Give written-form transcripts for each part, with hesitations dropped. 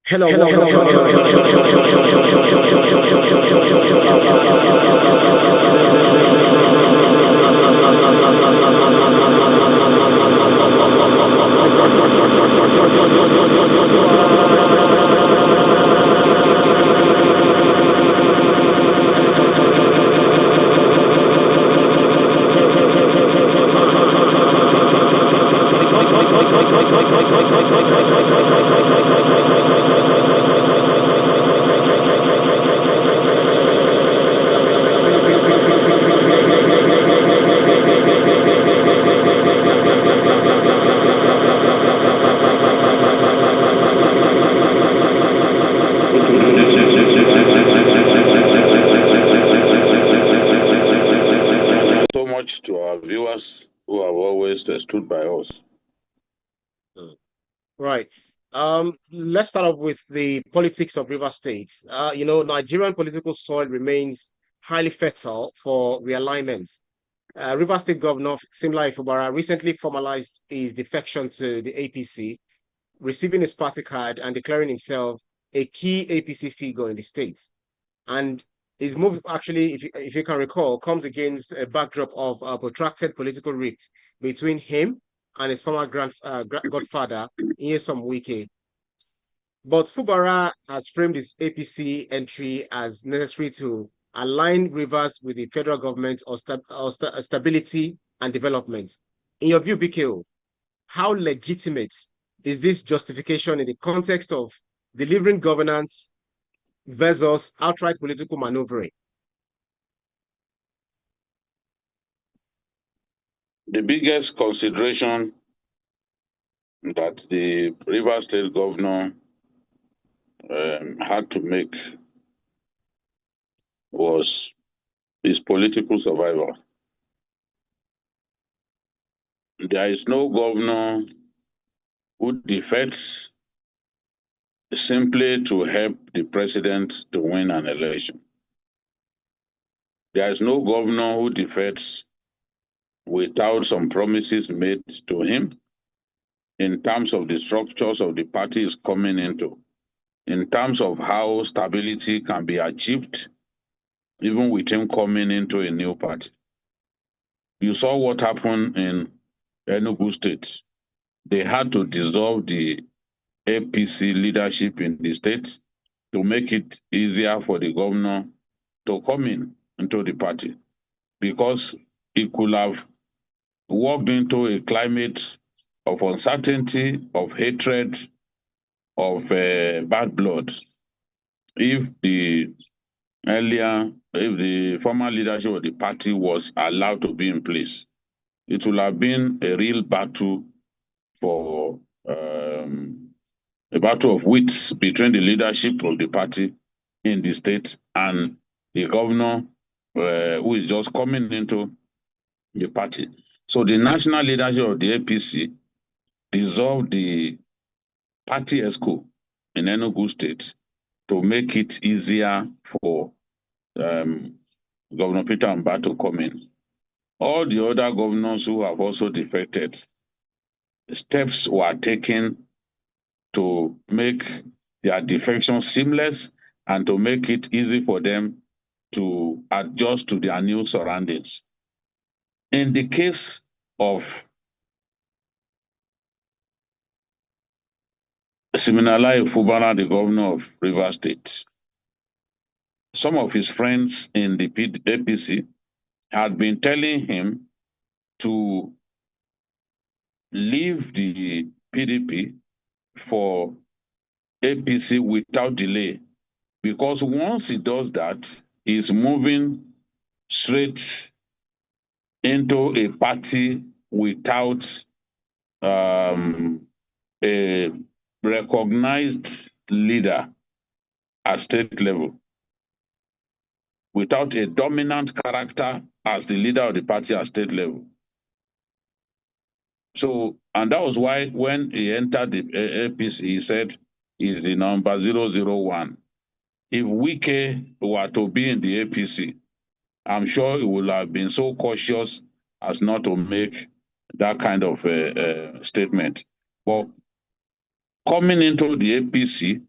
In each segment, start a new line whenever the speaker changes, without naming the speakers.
Hello, welcome to
so much to our viewers who have always stood by us.
Right. Let's start off with the politics of Rivers State. Nigerian political soil remains highly fertile for realignment. Rivers State Governor Simla Fubara recently formalized his defection to the APC, receiving his party card and declaring himself a key APC figure in the state. And his move, actually, if you can recall, comes against a backdrop of a protracted political rift between him and his former godfather, Nyesom Wike. But Fubara has framed his APC entry as necessary to align Rivers with the federal government or stability and development. In your view, BKO, how legitimate is this justification in the context of delivering governance versus outright political maneuvering?
The biggest consideration that the Rivers State governor had to make was his political survival. There is no governor who defects simply to help the president to win an election. There is no governor who defects without some promises made to him in terms of the structures of the party is coming into, in terms of how stability can be achieved, even with him coming into a new party. You saw what happened in Enugu State. They had to dissolve the APC leadership in the state to make it easier for the governor to come into the party, because he could have walked into a climate of uncertainty, of hatred, of bad blood if the former leadership of the party was allowed to be in place. It would have been a real battle for a battle of wits between the leadership of the party in the state and the governor who is just coming into the party. So the national leadership of the APC dissolved the party ESCO in Enugu State to make it easier for Governor Peter Mbah to come in. All the other governors who have also defected, steps were taken to make their defection seamless and to make it easy for them to adjust to their new surroundings. In the case of Siminalayi Fubara, the governor of Rivers State, some of his friends in the APC had been telling him to leave the PDP for APC without delay, because once he does that, he's moving straight into a party without a recognized leader at state level, without a dominant character as the leader of the party at state level. So, and that was why when he entered the APC, he said he's the number 001. If Wike were to be in the APC, I'm sure he would have been so cautious as not to make that kind of statement. But coming into the APC,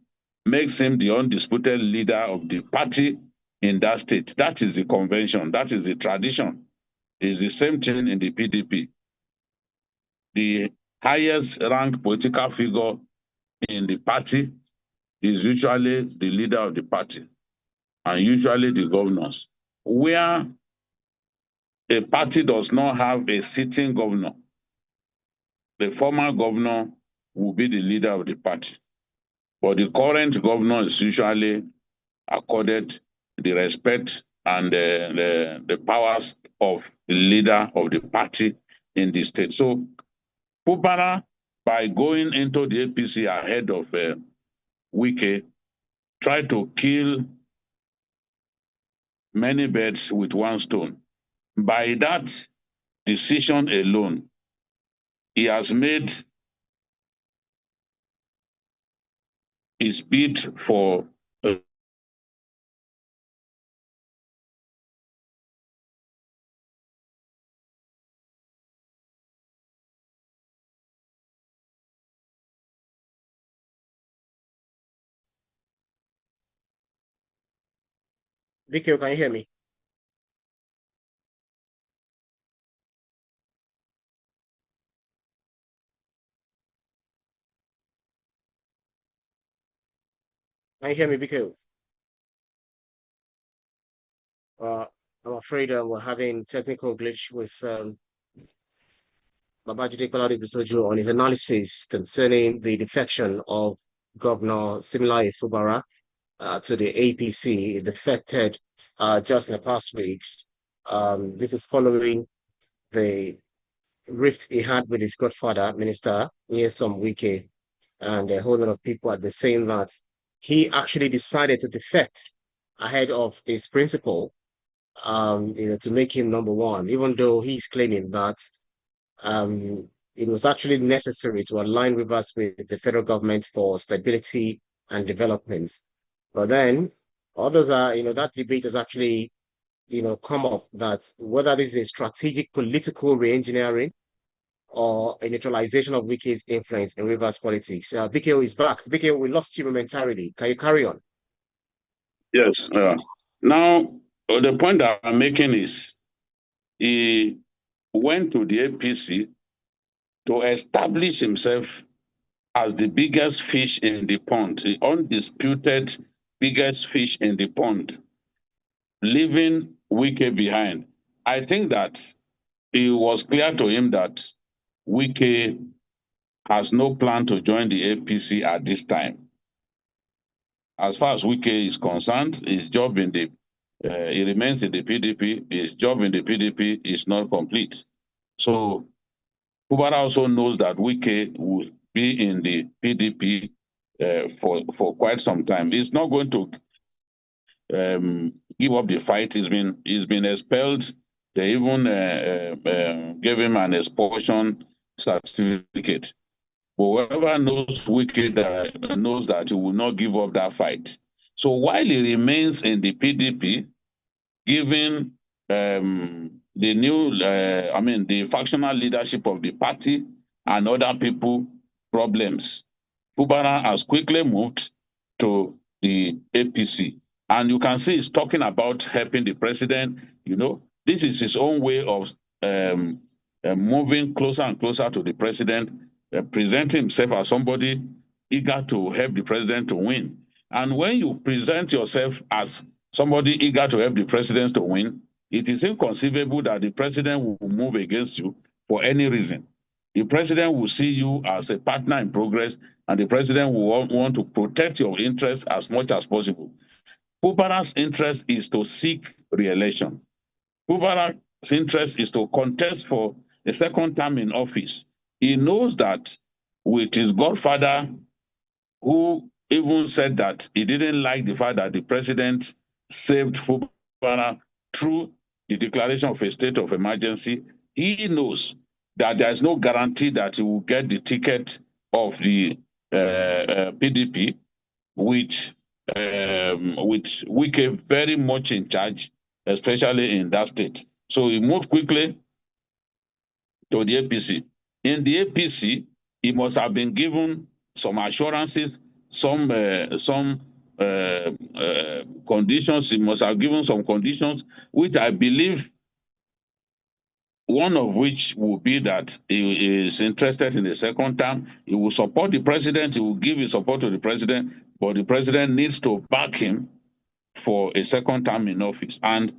makes him the undisputed leader of the party in that state. That is the convention. That is the tradition. It's the same thing in the PDP. The highest ranked political figure in the party is usually the leader of the party and usually the governors. Where a party does not have a sitting governor, the former governor will be the leader of the party. But the current governor is usually accorded the respect and the powers of the leader of the party in the state. So Fubara, by going into the APC ahead of Wike, tried to kill many birds with one stone. By that decision alone, he has made his bid for
Vicky, can you hear me? Can you hear me, Vicky? Uh, I'm afraid we're having technical glitch with Babajide Kolade on his analysis concerning the defection of Governor Similaye Fubara to the APC. It defected just in the past weeks. This is following the rift he had with his godfather, Minister Nyesom Wike, and a whole lot of people had been saying that he actually decided to defect ahead of his principal, to make him number one, even though he's claiming that it was actually necessary to align Rivers with the federal government for stability and development. But then others are, that debate has actually, come up that whether this is a strategic political re-engineering or a neutralization of Wike's influence in Rivers politics. BKO is back. BKO, we lost you momentarily. Can you carry on?
Yes. Now, the point that I'm making is he went to the APC to establish himself as the biggest fish in the pond, the undisputed biggest fish in the pond, leaving Wike behind. I think that it was clear to him that Wike has no plan to join the APC at this time. As far as Wike is concerned, his job in the he remains in the PDP. His job in the PDP is not complete. So Fubara also knows that Wike will be in the PDP for quite some time. He's not going to give up the fight. He's been expelled. They even gave him an expulsion certificate. But whoever knows Wike knows that he will not give up that fight. So while he remains in the PDP, giving the factional leadership of the party and other people problems, Fubara has quickly moved to the APC. And you can see he's talking about helping the president. This is his own way of moving closer and closer to the president, presenting himself as somebody eager to help the president to win. And when you present yourself as somebody eager to help the president to win, it is inconceivable that the president will move against you for any reason. The president will see you as a partner in progress, and the president will want to protect your interests as much as possible. Fubara's interest is to seek re-election. Fubara's interest is to contest for a second term in office. He knows that with his godfather, who even said that he didn't like the fact that the president saved Fubara through the declaration of a state of emergency, he knows that there's no guarantee that he will get the ticket of the PDP, which Wike very much in charge, especially in that state. So he moved quickly to the APC. In the APC, he must have been given some assurances some conditions. He must have given some conditions, which I believe, one of which will be that he is interested in the second term. He will support the president. He will give his support to the president, but the president needs to back him for a second term in office. And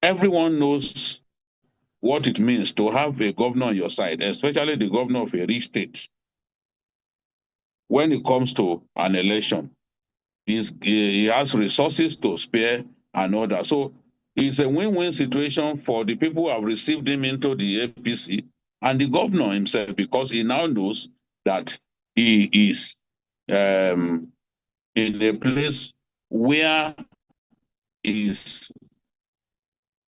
everyone knows what it means to have a governor on your side, especially the governor of a rich state. When it comes to an election, he has resources to spare and all that. So it's a win-win situation for the people who have received him into the APC and the governor himself, because he now knows that he is in a place where his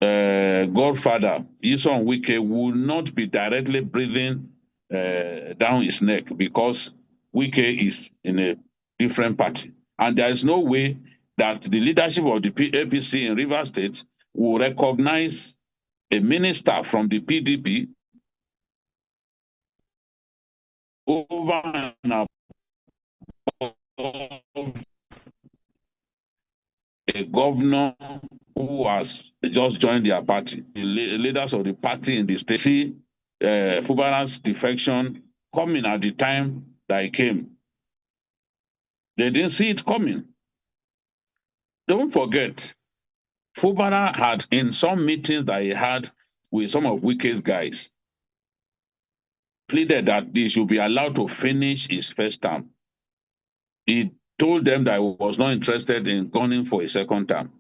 godfather, Jide Wike, will not be directly breathing down his neck, because Wike is in a different party. And there is no way that the leadership of the APC in Rivers State will recognize a minister from the PDP over and above a governor who has just joined their party. The leaders of the party in the state see Fubara's defection coming at the time that he came. They didn't see it coming. Don't forget, Fubara had, in some meetings that he had with some of Wike's guys, pleaded that they should be allowed to finish his first term. He told them that he was not interested in gunning for a second term.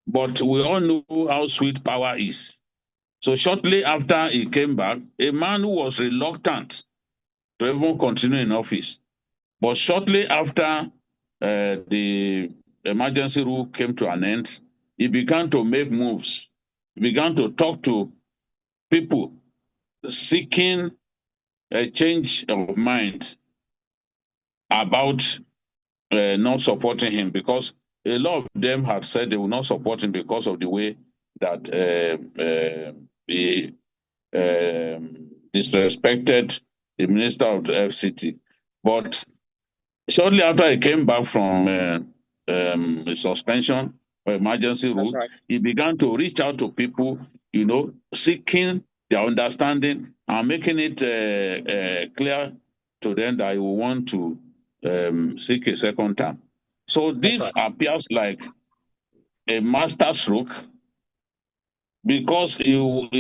But we all know how sweet power is. So shortly after he came back, a man who was reluctant to even continue in office, but shortly after the emergency rule came to an end, he began to make moves. He began to talk to people seeking a change of mind about not supporting him, because a lot of them had said they will not support him because of the way that he disrespected the minister of the FCT. But shortly after he came back from the suspension or emergency rule,
Right.
he began to reach out to people, seeking their understanding and making it clear to them that he will want to seek a second term. So this appears like a masterstroke, because he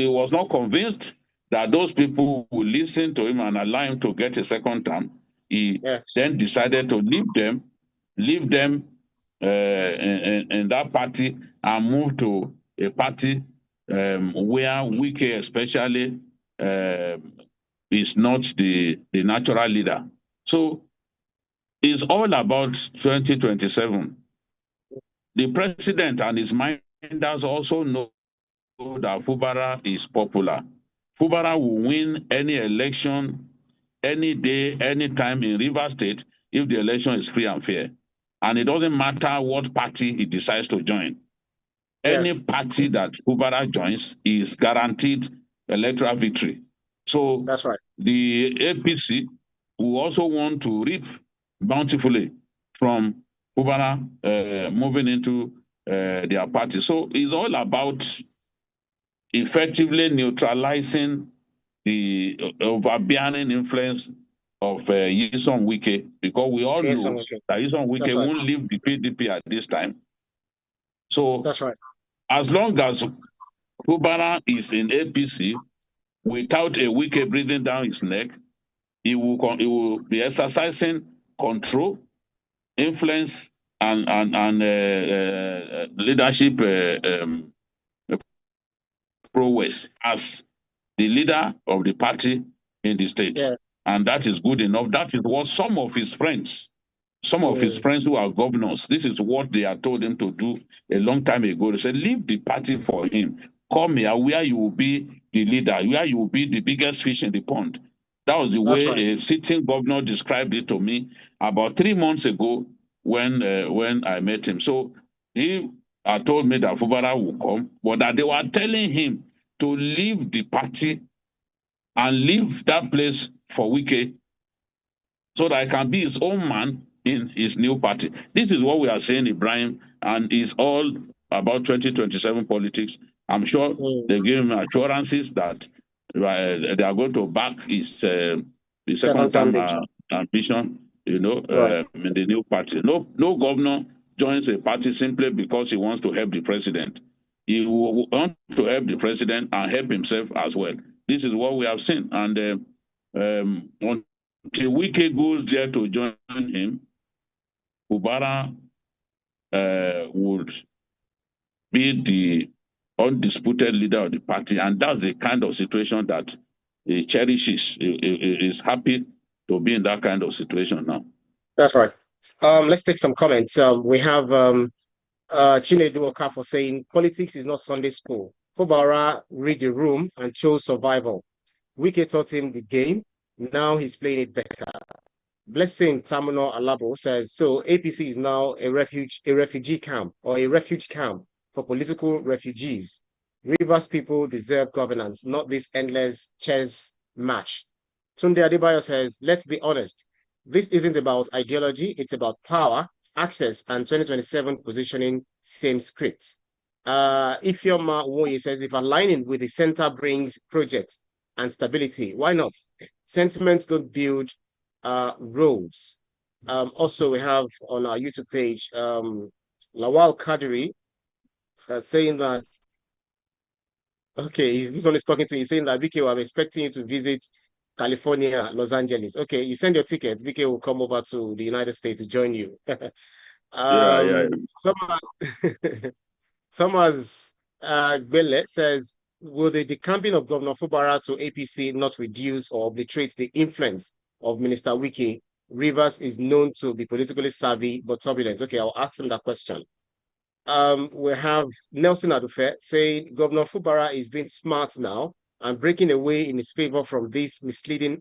was not convinced that those people would listen to him and allow him to get a second term. He then decided to leave them in that party and move to a party where Wike especially is not the natural leader. So it's all about 2027. The president and his minders also know that Fubara is popular. Fubara will win any election, any day, any time in Rivers State if the election is free and fair. And it doesn't matter what party he decides to join. Any party that Fubara joins is guaranteed electoral victory. So
that's right.
The APC will also want to reap bountifully from Fubara moving into their party. So it's all about effectively neutralizing the overbearing influence of Jide Wike, because we all know that Jide Wike won't leave the PDP at this time. So
that's right.
As long as Fubara is in APC without a Wike breathing down his neck, he will be exercising control, influence, and leadership prowess as the leader of the party in the state. And that is good enough. That is what some of his friends who are governors, this is what they had told him to do a long time ago. They said, leave the party for him. Come here where you will be the leader, where you will be the biggest fish in the pond. That was the way a sitting governor described it to me about 3 months ago when I met him. So he had told me that Fubara will come, but that they were telling him to leave the party and leave that place for Wike. so that I can be his own man in his new party. This is what we are saying, Ibrahim, and it's all about 2027 politics. I'm sure they give him assurances that they are going to back his
Second
second
time
term
nature.
ambition,
Right.
in the new party. No governor joins a party simply because he wants to help the president. He will want to help the president and help himself as well. This is what we have seen. And until Wike goes there to join him, Fubara would be the undisputed leader of the party. And that's the kind of situation that he cherishes. He is happy to be in that kind of situation now.
That's right. Let's take some comments. We have Chinedu Okafo saying politics is not Sunday school. Fubara read the room and chose survival. Wike taught him the game. Now he's playing it better. Blessing Tamuno Alabo says, so APC is now a refugee camp or a refuge camp for political refugees. Rivers people deserve governance, not this endless chess match. Tunde Adebayo says, let's be honest. This isn't about ideology. It's about power, access, and 2027 positioning, same script. Ifeoma Woye says, if aligning with the center brings projects and stability, why not? Sentiments don't build roads. Also, we have on our YouTube page, Lawal Kadiri saying that, okay, this one is talking to you, saying that, BK, I'm expecting you to visit California, Los Angeles. Okay, you send your tickets, BK will come over to the United States to join you.
Yeah.
Thomas Bele says, will the decamping of Governor Fubara to APC not reduce or obliterate the influence of Minister Wike? Rivers is known to be politically savvy but turbulent. Okay, I'll ask him that question. We have Nelson Adufe saying Governor Fubara is being smart now and breaking away in his favor from those misleading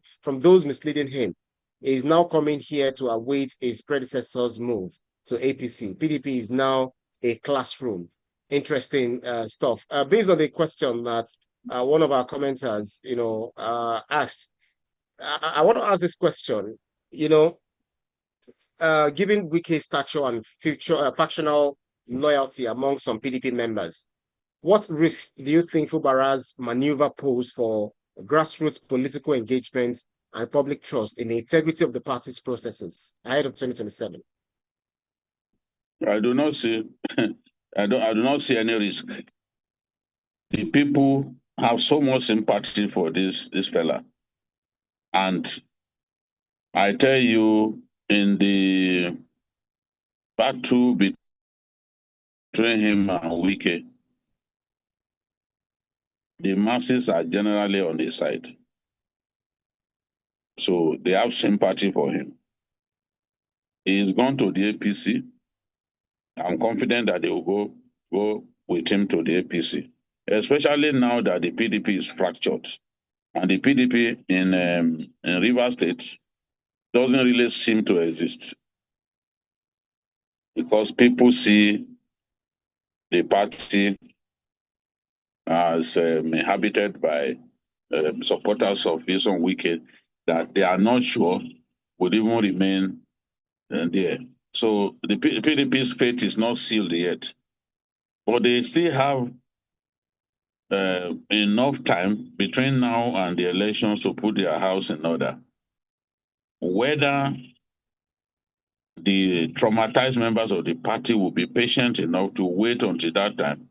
him. He is now coming here to await his predecessor's move to APC. PDP is now a classroom. Interesting stuff. Based on the question that one of our commenters, asked, I want to ask this question. Given Wike's stature and future factional loyalty among some PDP members, what risks do you think Fubara's maneuver pose for grassroots political engagement and public trust in the integrity of the party's processes ahead of 2027?
I do not see I do not see any risk. The people have so much sympathy for this fella. And I tell you, in the battle between him and Wike, the masses are generally on his side. So they have sympathy for him. He's gone to the APC. I'm confident that they will go with him to the APC, especially now that the PDP is fractured. And the PDP in Rivers State doesn't really seem to exist because people see the party as inhabited by supporters of Wilson Wike that they are not sure would even remain there. So the PDP's fate is not sealed yet, but they still have enough time between now and the elections to put their house in order. Whether the traumatized members of the party will be patient enough to wait until that time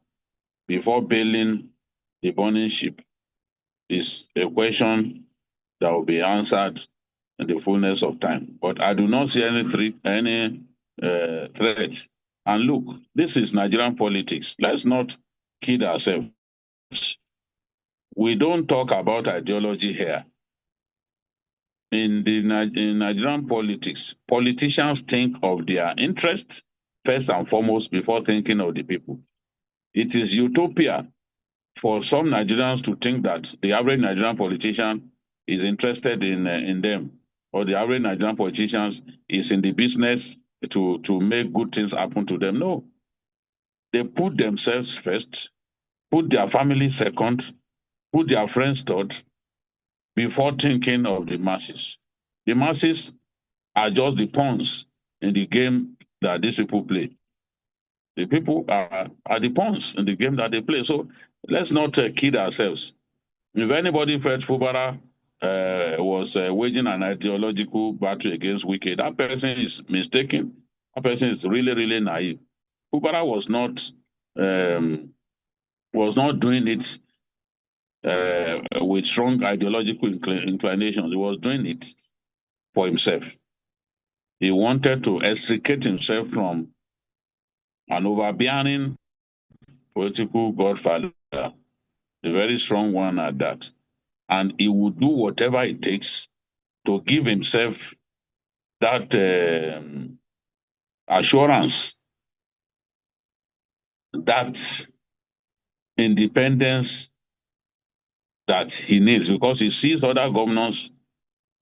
before bailing the burning ship is a question that will be answered in the fullness of time. But I do not see any threats. And look, this is Nigerian politics. Let's not kid ourselves. We don't talk about ideology here. In Nigerian politics, politicians think of their interests first and foremost before thinking of the people. It is utopia for some Nigerians to think that the average Nigerian politician is interested in them, or the average Nigerian politician is in the business to make good things happen to them. No. They put themselves first, put their family second, put their friends third, before thinking of the masses. The masses are just the pawns in the game that these people play. The people are the pawns in the game that they play. So let's not kid ourselves. If anybody felt Fubara was waging an ideological battle against Wike, that person is mistaken. That person is really, really naive. Fubara was not doing it with strong ideological inclinations. He was doing it for himself. He wanted to extricate himself from an overbearing political godfather, a very strong one at that. And he would do whatever it takes to give himself that assurance, that independence that he needs, because he sees other governors,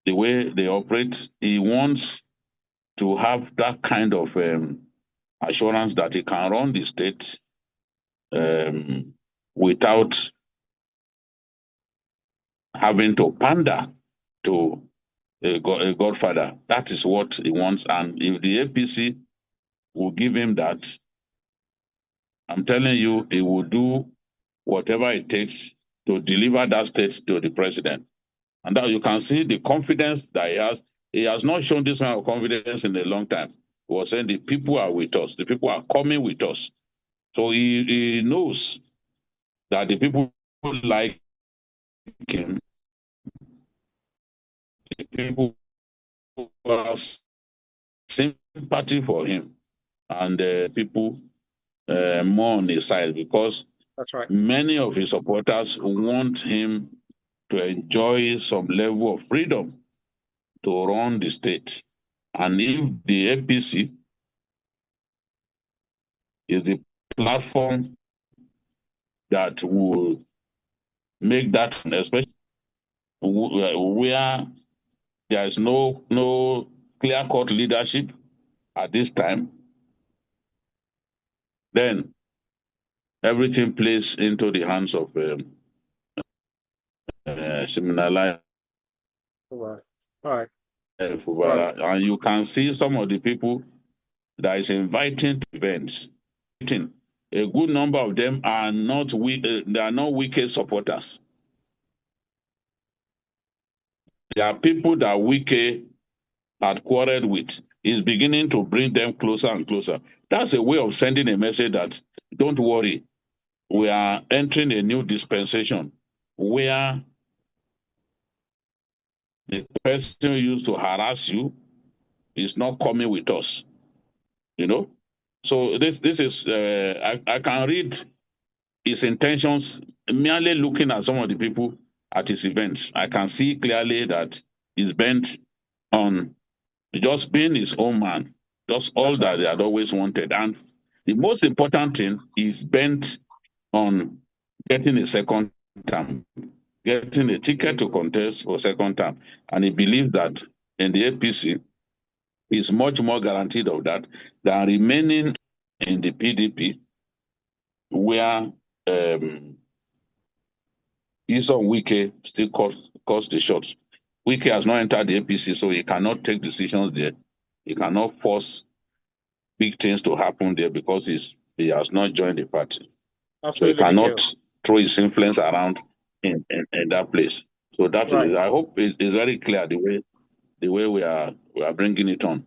the way they operate. He wants to have that kind of assurance that he can run the state without having to pander to a godfather. That is what he wants. And if the APC will give him that, I'm telling you, he will do whatever it takes to deliver that state to the president. And that you can see the confidence that he has. He has not shown this kind of confidence in a long time. He was saying the people are with us. The people are coming with us. So he knows that the people like him. The people have sympathy for him. And people more on his side, because
That's right.
many of his supporters want him to enjoy some level of freedom to run the state. And if the APC is the platform that will make that, especially where there is no clear-cut leadership at this time, then everything plays into the hands of Siminala
All right. All right. All right.
Fubara. And you can see some of the people that is inviting to events. A good number of them are not weak. They are not Wike supporters. There are people that Wike had quarreled with. Is beginning to bring them closer and closer. That's a way of sending a message that don't worry, we are entering a new dispensation where the person who used to harass you is not coming with us. You know, so this is I can read his intentions merely looking at some of the people at his events. I can see clearly that he's bent on just being his own man, just all
That's right.
that they had always wanted. And the most important thing is bent on getting a second term, getting a ticket to contest for second term. And he believes that in the APC, is much more guaranteed of that than remaining in the PDP, where Nyesom Wike still calls the shots. Wike has not entered the APC, so he cannot take decisions there. He cannot force big things to happen there because he has not joined the party. So he
Absolutely,
cannot
Mikhail.
throw his influence around in that place. So that
Right.
is, I hope it's very clear the way we are bringing it on.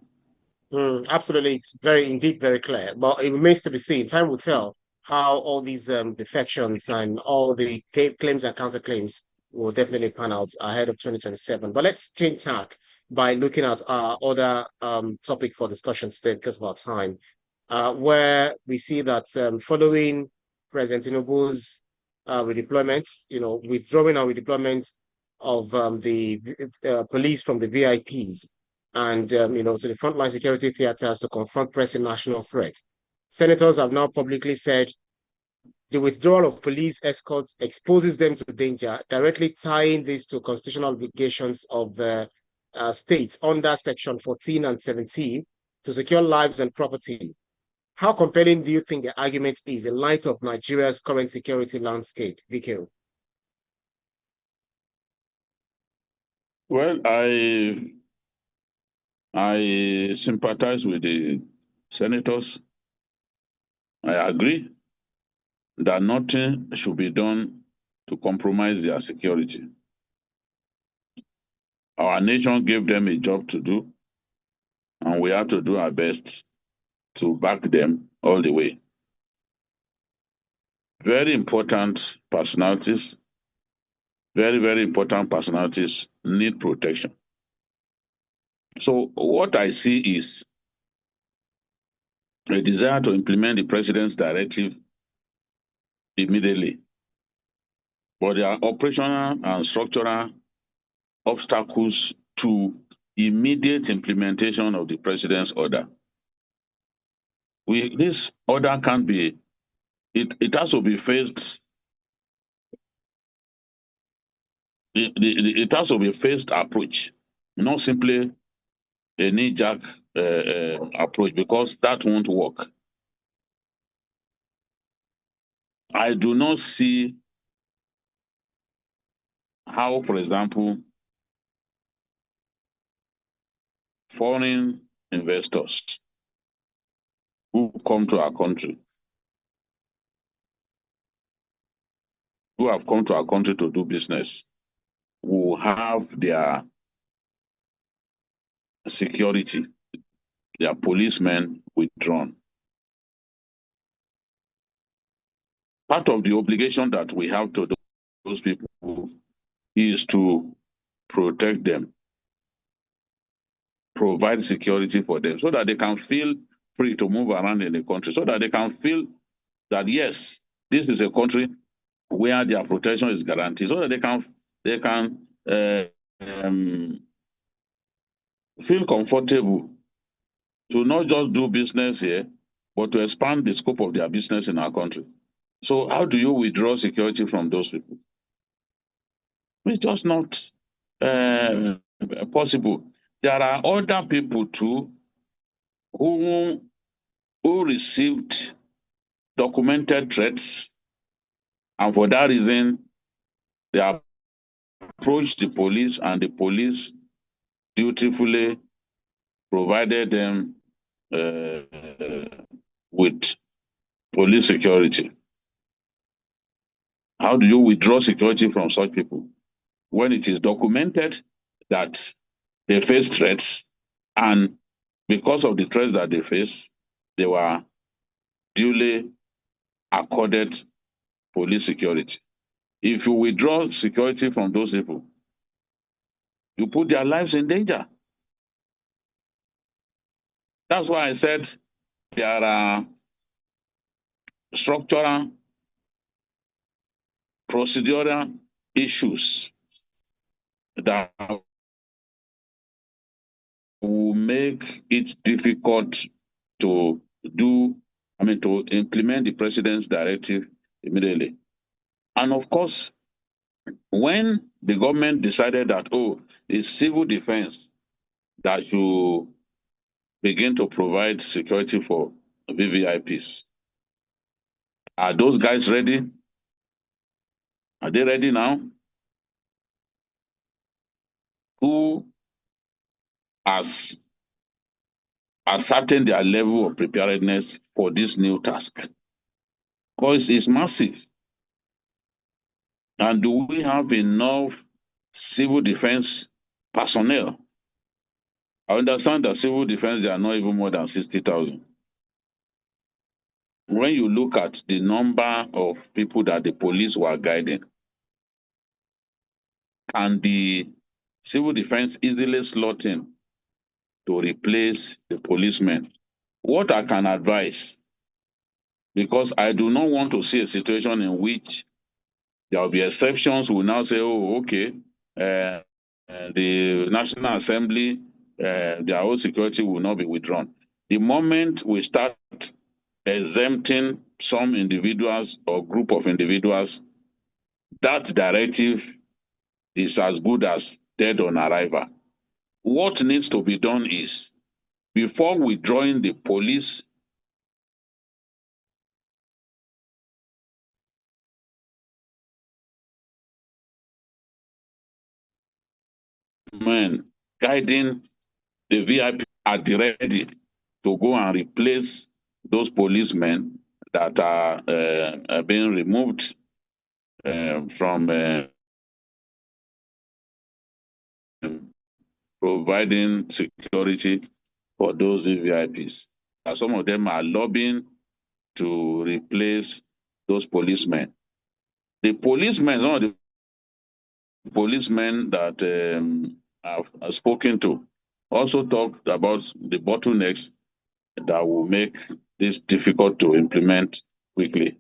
Absolutely. It's indeed very clear. But it remains to be seen. Time will tell how all these defections and all the claims and counterclaims will definitely pan out ahead of 2027. But let's change tack by looking at our other topic for discussion today because of our time, where we see that following President Tinubu's redeployments, withdrawing our redeployment of the police from the VIPs and to the frontline security theaters to confront pressing national threats. Senators have now publicly said the withdrawal of police escorts exposes them to danger, directly tying this to constitutional obligations of the states under Section 14 and 17 to secure lives and property. How compelling do you think the argument is in light of Nigeria's current security landscape, VK?
Well, I sympathize with the senators. I agree that nothing should be done to compromise their security. Our nation gave them a job to do, and we have to do our best to back them all the way. Very important personalities, very, very important personalities need protection. So, what I see is a desire to implement the president's directive immediately, but there are operational and structural obstacles to immediate implementation of the president's order. This order can't be, it has to be faced, it has to be a phased approach, not simply a knee-jerk approach, because that won't work. I do not see how, for example, foreign investors who come to our country, who have come to our country to do business, will have their security, their policemen withdrawn. Part of the obligation that we have to those people is to protect them, provide security for them, so that they can feel free to move around in the country, so that they can feel that, yes, this is a country where their protection is guaranteed, so that they can feel comfortable to not just do business here, but to expand the scope of their business in our country. So how do you withdraw security from those people? It's just not possible. There are other people too who received documented threats, and for that reason, they approached the police, and the police dutifully provided them with police security. How do you withdraw security from such people when it is documented that they face threats, and because of the threats that they face, they were duly accorded police security? If you withdraw security from those people, you put their lives in danger. That's why I said there are structural, procedural issues that will make it difficult to to implement the president's directive immediately. And of course, when the government decided that, oh, it's civil defense that should begin to provide security for VVIPs, are those guys ready? Are they ready now? Who has ascertained their level of preparedness for this new task? Because it's massive. And do we have enough civil defense personnel? I understand that civil defense, they are not even more than 60,000. When you look at the number of people that the police were guiding, can the civil defense easily slot in to replace the policemen? What I can advise, because I do not want to see a situation in which there will be exceptions who will now say, oh, okay, the National Assembly, their whole security will not be withdrawn. The moment we start exempting some individuals or group of individuals, that directive is as good as dead on arrival. What needs to be done is, before withdrawing the police men guiding the VIP at the ready to go and replace those policemen that are being removed from providing security for those VVIPs. Some of them are lobbying to replace those policemen. The policemen, some of the policemen that I've spoken to also talked about the bottlenecks that will make this difficult to implement quickly.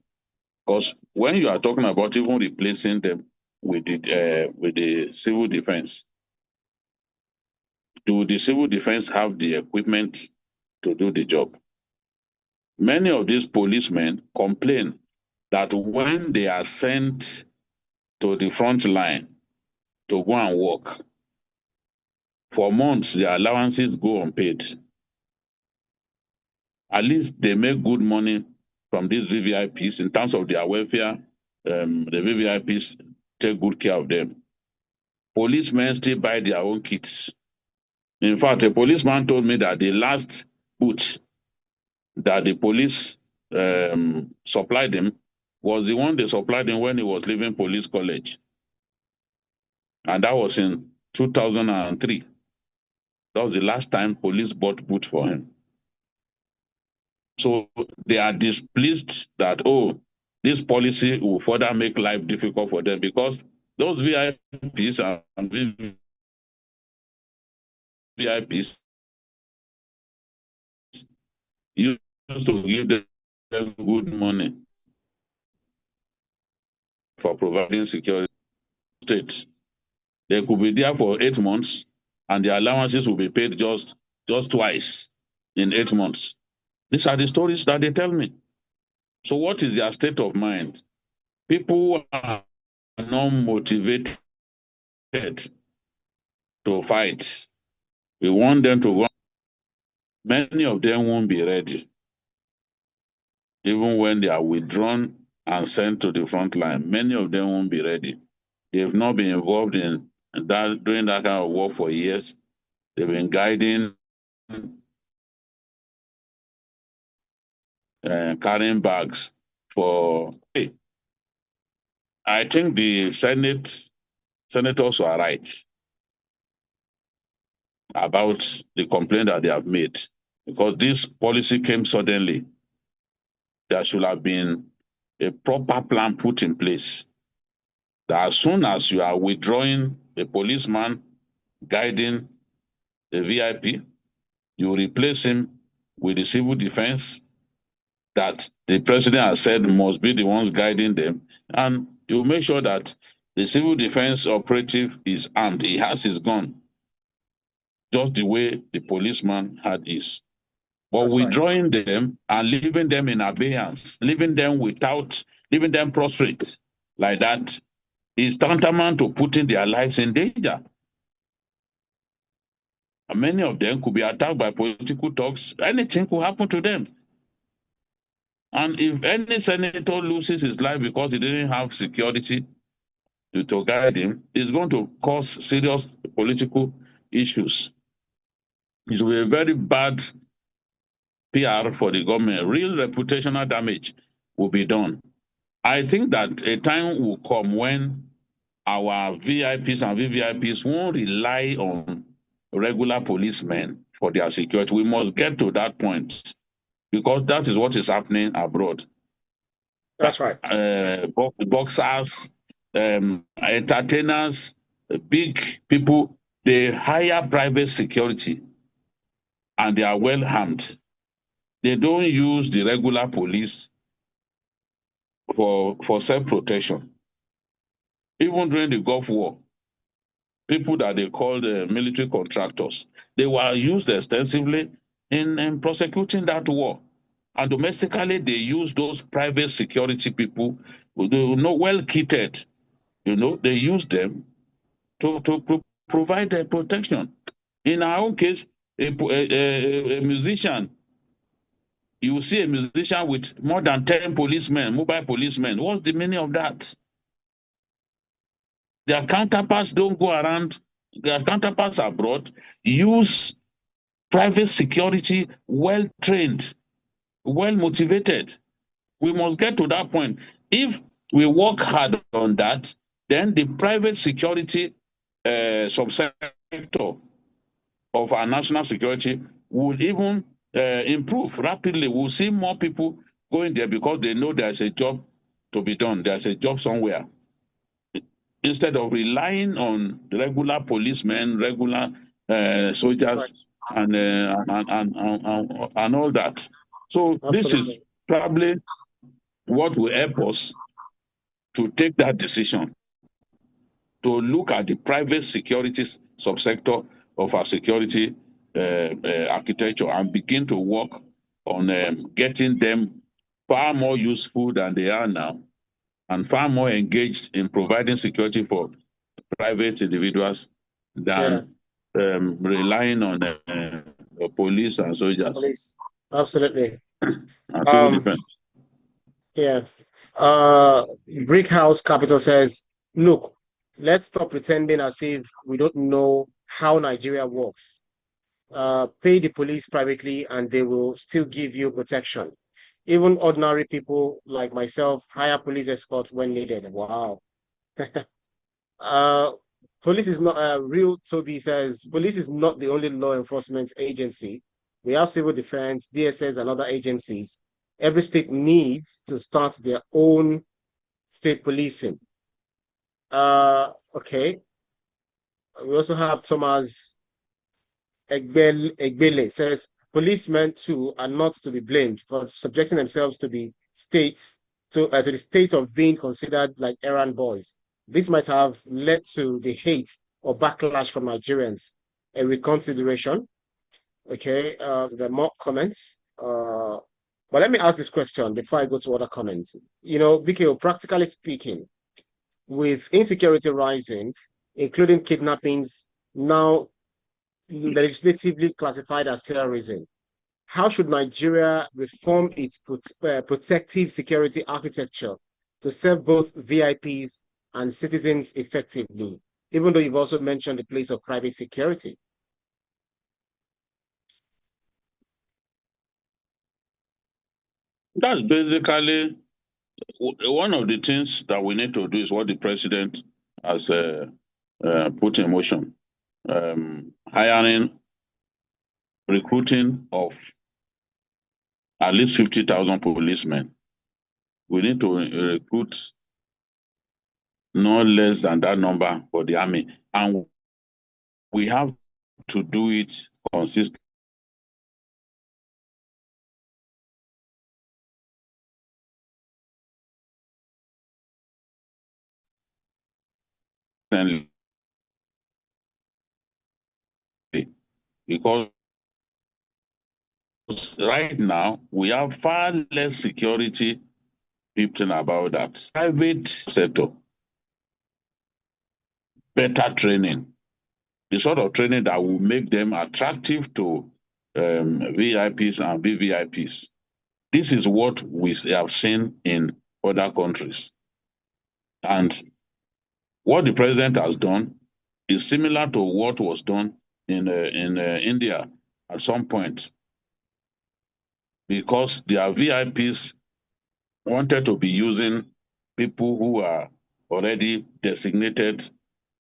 Because when you are talking about even replacing them with the civil defense, do the civil defense have the equipment to do the job? Many of these policemen complain that when they are sent to the front line to go and work, for months their allowances go unpaid. At least they make good money from these VVIPs in terms of their welfare. The VVIPs take good care of them. Policemen still buy their own kits. In fact, a policeman told me that the last boot that the police supplied him was the one they supplied him when he was leaving police college. And that was in 2003. That was the last time police bought boots for him. So they are displeased that, oh, this policy will further make life difficult for them because those VIPs and VIPs used to give them good money for providing security states. They could be there for 8 months and the allowances will be paid just twice in 8 months. These are the stories that they tell me. So what is their state of mind? People are not motivated to fight. We want them to go. Many of them won't be ready. Even when they are withdrawn and sent to the front line, many of them won't be ready. They've not been involved in that, doing that kind of work for years. They've been guiding, carrying bags for. Hey, I think the senators are right about the complaint that they have made, because this policy came suddenly. There should have been a proper plan put in place that as soon as you are withdrawing a policeman guiding a VIP, you replace him with the civil defense that the president has said must be the ones guiding them, and you make sure that the civil defense operative is armed. He has his gun, just the way the policeman had his. But
That's right.
withdrawing them and leaving them in abeyance, leaving them prostrate like that is tantamount to putting their lives in danger. And many of them could be attacked by political thugs. Anything could happen to them. And if any senator loses his life because he didn't have security to guide him, it's going to cause serious political issues. It will be a very bad PR for the government. Real reputational damage will be done. I think that a time will come when our VIPs and VVIPs won't rely on regular policemen for their security. We must get to that point because that is what is happening abroad.
That's right.
Boxers, entertainers, big people, they hire private security and they are well armed. They don't use the regular police for self-protection. Even during the Gulf War, people that they called military contractors, they were used extensively in prosecuting that war. And domestically, they use those private security people, well kitted, they use them to provide protection. In our own case, a musician, you see a musician with more than 10 policemen, mobile policemen. What's the meaning of that? Their counterparts don't go around, their counterparts abroad use private security, well-trained, well-motivated. We must get to that point. If we work hard on that, then the private security subsector of our national security will even improve rapidly. We'll see more people going there because they know there's a job to be done. There's a job somewhere. Instead of relying on regular policemen, regular soldiers, and all that. So this is
Absolutely.
probably what will help us to take that decision, to look at the private security subsector of our security architecture and begin to work on getting them far more useful than they are now and far more engaged in providing security for private individuals
Yeah.
than relying on police and soldiers
Police. Absolutely.
and civil
Um,
defense.
yeah. Brick House Capital says, look, let's stop pretending as if we don't know how Nigeria works. Pay the police privately and they will still give you protection. Even ordinary people like myself hire police escorts when needed. Wow. Uh, police is not real. Toby says police is not the only law enforcement agency. We have civil defense, DSS, and other agencies. Every state needs to start their own state policing. Okay. We also have Thomas Egbele says policemen too are not to be blamed for subjecting themselves to the states to the state of being considered like errand boys. This might have led to the hate or backlash from Nigerians. A reconsideration. Okay, there are more comments. But let me ask this question before I go to other comments. You know, BKO, practically speaking, with insecurity rising, including kidnappings, now legislatively classified as terrorism, how should Nigeria reform its protective security architecture to serve both VIPs and citizens effectively? Even though you've also mentioned the place of private security.
That's basically one of the things that we need to do is what the president has put in motion. Hiring, recruiting of at least 50,000 policemen. We need to recruit no less than that number for the army. And we have to do it consistently. Because right now we have far less security people about that. Private sector, better training, the sort of training that will make them attractive to VIPs and VVIPs. This is what we have seen in other countries. And what the president has done is similar to what was done in India at some point, because their VIPs wanted to be using people who are already designated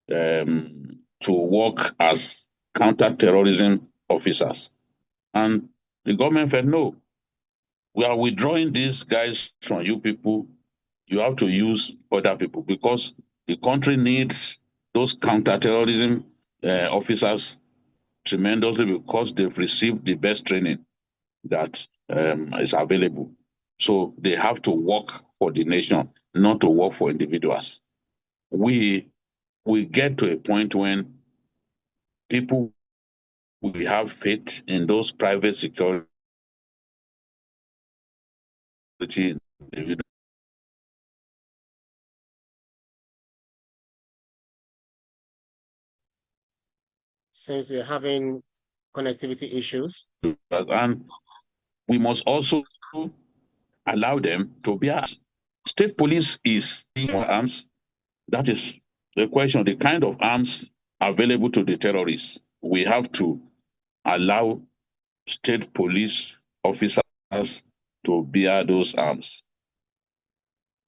to work as counter-terrorism officers. And the government said, no, we are withdrawing these guys from you people. You have to use other people because the country needs those counter-terrorism officers tremendously because they've received the best training that is available. So they have to work for the nation, not to work for individuals. We get to a point when people will have faith in those private security individuals.
Since we're having connectivity issues.
And we must also allow them to be armed. State police is arms. That is the question. The kind of arms available to the terrorists, we have to allow state police officers to bear those arms.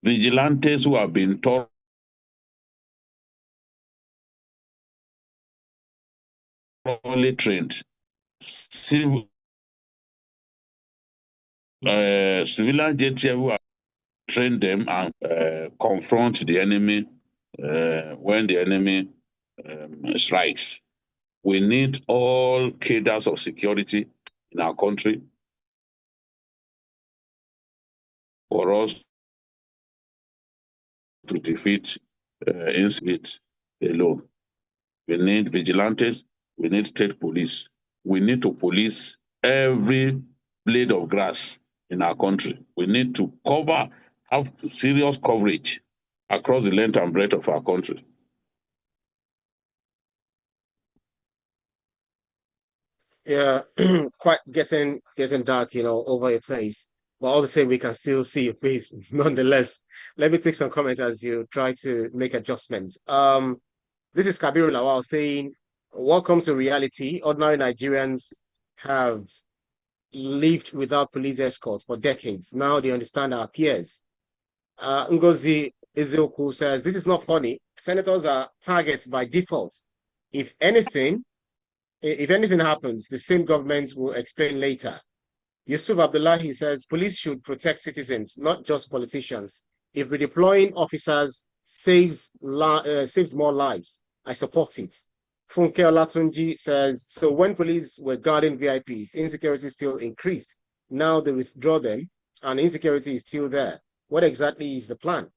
Vigilantes who have been thoroughly trained, civilian JTF who have trained them and confront the enemy when the enemy strikes. We need all cadres of security in our country for us to defeat insecurity alone. We need vigilantes, we need state police. We need to police every blade of grass in our country. We need to have serious coverage across the length and breadth of our country.
Yeah, quite getting dark, over a place. But all the same, we can still see your face nonetheless. Let me take some comments as you try to make adjustments. This is Kabiru Lawal saying, "Welcome to reality. Ordinary Nigerians have lived without police escorts for decades. Now they understand our fears." Ngozi Ezeoku says, "This is not funny. Senators are targets by default. If anything, if anything happens, the same government will explain later." Yusuf Abdullahi says, "Police should protect citizens, not just politicians. If redeploying officers saves more lives, I support it." Funke Olatunji says, "So when police were guarding VIPs, insecurity still increased. Now they withdraw them and insecurity is still there. What exactly is the plan?"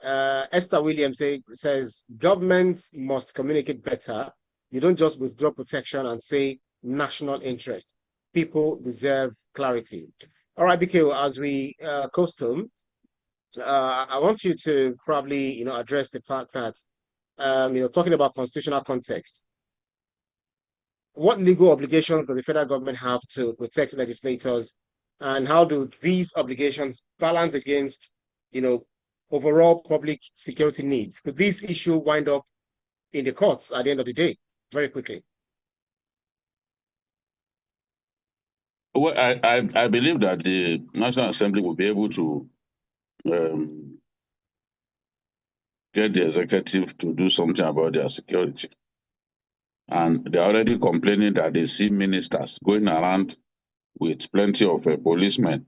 Esther Williams says, "Governments must communicate better. You don't just withdraw protection and say national interest. People deserve clarity." All right, BK, as we coast home, I want you to probably, address the fact that, talking about constitutional context, what legal obligations does the federal government have to protect legislators, and how do these obligations balance against, overall public security needs? Could this issue wind up in the courts at the end of the day? Very quickly.
Well, I believe that the National Assembly will be able to get the executive to do something about their security. And they're already complaining that they see ministers going around with plenty of policemen.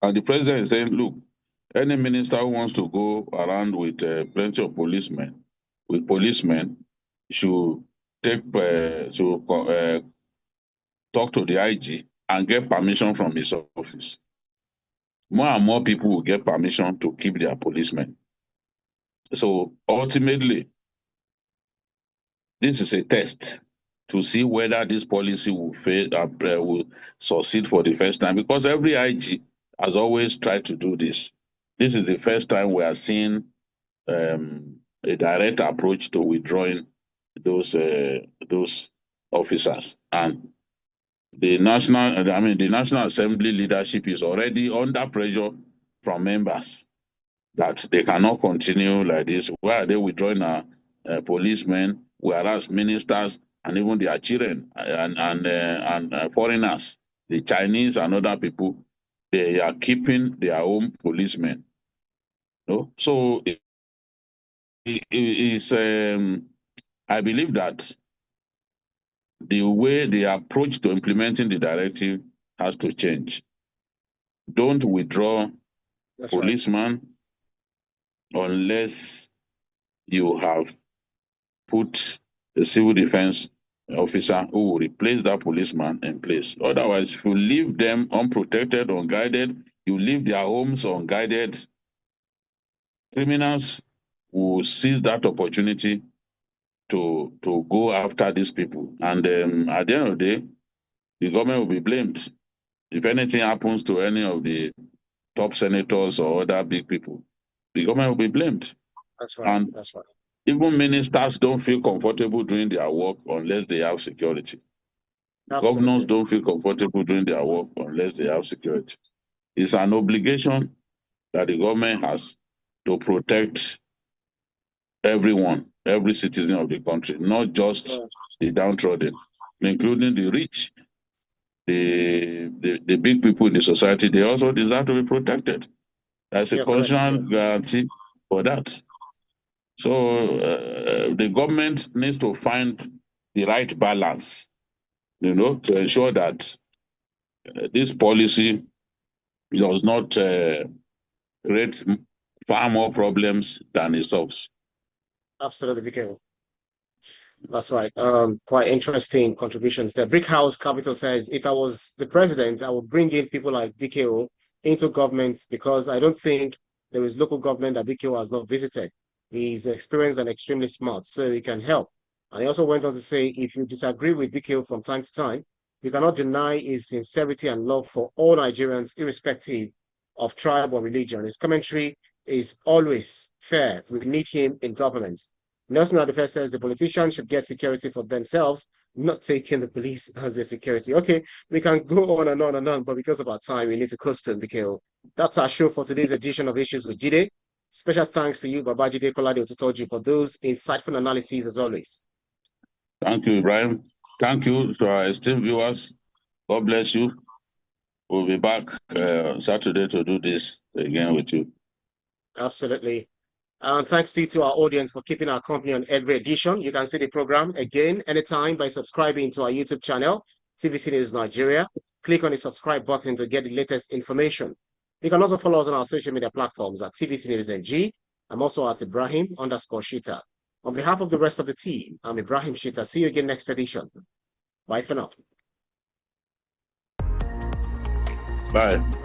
And the president is saying, look, any minister who wants to go around with plenty of policemen, should talk to the IG and get permission from his office. More and more people will get permission to keep their policemen. So ultimately, this is a test to see whether this policy will fail, will succeed for the first time, because every IG has always tried to do this. This is the first time we are seeing a direct approach to withdrawing those officers. And the National Assembly leadership is already under pressure from members that they cannot continue like this. Why are they withdrawing our policemen, whereas ministers and even their children and foreigners, the Chinese and other people, they are keeping their own policemen. No? So I believe that the way the approach to implementing the directive has to change. Don't withdraw policemen unless you have put a civil defense officer who will replace that policeman in place. Otherwise, if you leave them unprotected, unguided, you leave their homes unguided, criminals will seize that opportunity to go after these people. And at the end of the day, the government will be blamed. If anything happens to any of the top senators or other big people, the government will be blamed.
That's right.
And
that's right.
Even ministers don't feel comfortable doing their work unless they have security.
Absolutely.
Governors don't feel comfortable doing their work unless they have security. It's an obligation that the government has to protect everyone, every citizen of the country, not just the downtrodden, including the rich. the big people in the society, they also deserve to be protected. There's a
Yeah, correct.
constitutional guarantee for that. So the government needs to find the right balance, to ensure that this policy does not create far more problems than it solves.
Absolutely, BKO. That's right. Quite interesting contributions there. Brick House Capital says, if I was the president, I would bring in people like BKO into government because I don't think there is local government that BKO has not visited. He's experienced and extremely smart, so he can help. And he also went on to say, if you disagree with BKO from time to time, you cannot deny his sincerity and love for all Nigerians, irrespective of tribe or religion. His commentary is always fair. We need him in government. Nelson Adifes says the politicians should get security for themselves, not taking the police as their security. Okay, we can go on and on and on, but because of our time, we need to coast to BKO. That's our show for today's edition of Issues with Jide. Special thanks to you, Baba Jide Kolade Otutoji, for those insightful analyses as always.
Thank you, Ibrahim. Thank you to our esteemed viewers. God bless you. We'll be back Saturday to do this again with you.
Absolutely. And thanks to our audience for keeping our company on every edition. You can see the program again anytime by subscribing to our YouTube channel, TVC News Nigeria. Click on the subscribe button to get the latest information. You can also follow us on our social media platforms at TVC News NG. I'm also at Ibrahim_Shita. On behalf of the rest of the team, I'm Ibrahim Shita. See you again next edition. Bye for now.
Bye.